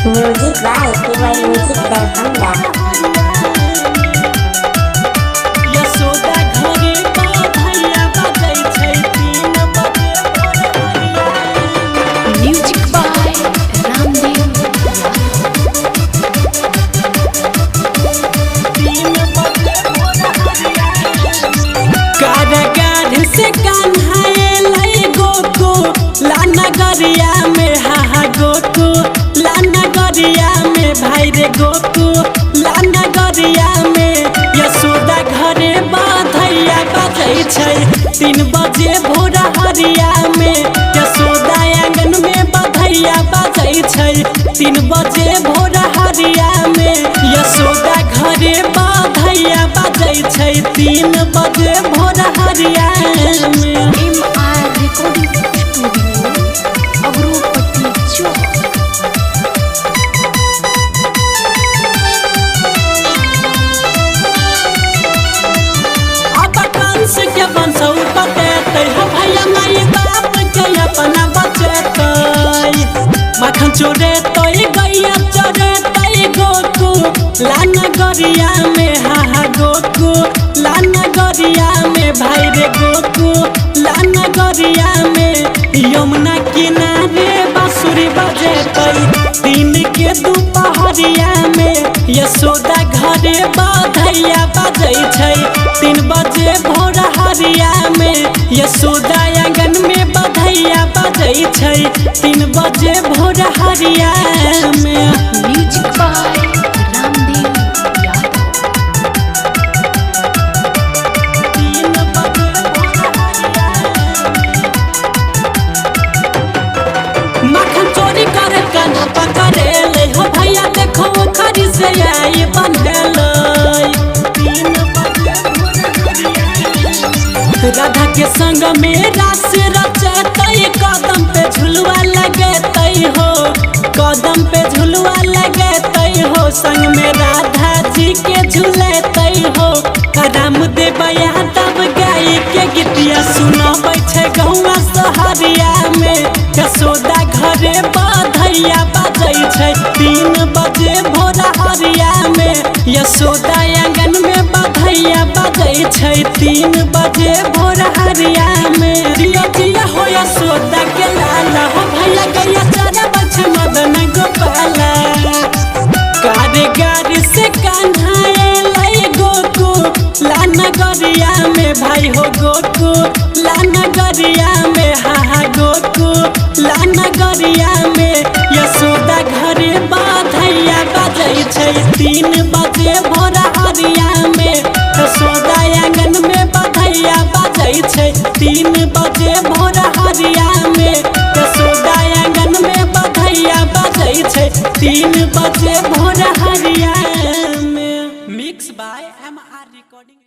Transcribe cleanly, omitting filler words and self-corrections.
Music by KY music Darbhanga. Yashoda घरे भैया बजै छै 3 बजे भोरहरिया। Music by Ramdev. 3 बजे भोरहरिया। कारागार से कान्हाए लै गोकू लानगरिया में हाहा गोकू लानगरिया में भाई रे गोकू लानगरिया में यशोदा घरे बधैया बजै छै 3 बजे भोरहरिया में। यशोदा आंगन में बधैया बजै छै 3 बजे भोरहरिया में। यशोदा घरे बधैया बजै छै 3 बजे भोरहरिया में। MR रिकॉर्डिंग स्टूडियो अग्रोपति चौक। अब कंस के बंसौ बतेतै हो भैया माई बाप के अपना बचेतै। मखन चोरेतै गैया चोरेतै गोकू लानगरिया में हाहा गोकू लानगरिया में भाई रे गोकू लानगरिया में। यमुना किनारे बांसुरी बजेतै 3 के दुपहरिया में। यशोदा घरे बधैया बजै छै 3 बजे भोरहरिया में। यशोदा आंगन में बधैया बजै छै 3 बजे भोरहरिया में। Music by Ramdev Yadav. 3 बजे भोरहरिया में। मखन चोरी करे कान्हा पकड़े ले हो भैया देखो खरी से आई बंधेलै 3 बजे भोरहरिया। राधा के संग में रास रचतै कदम पे झुलवा लगेतै हो कदम पे झुलवा लगेतै हो। संग में राधा जी के झुलेतै हो। रामदेव यादव गाई के गीतिया सुनाबै छै गौवा सहरिया में। यशोदा घरे बधैया बजै छै 3 बजे भोरहरिया में। यशोदा आंगन में बधैया बजै छै 3 बजे भोरहरिया में। जिया जिया हो यशोदा के लाला हो भैया गैया चरबै छै मदन गोपाला। कारागार से कान्हाए लै गोकू लानगरिया में भाई हो गोकू लानगरिया में हाहा गोकू लानगरिया में। यशोदा घरे बधैया बजै छै 3 बजे भोरहरिया में। यशोदा आंगन में बधैया बजै छै 3 बजे भोरहरिया में। यशोदा आंगन में बधैया बजै छै 3 बजे भोरहरिया में। Mix by MR recording.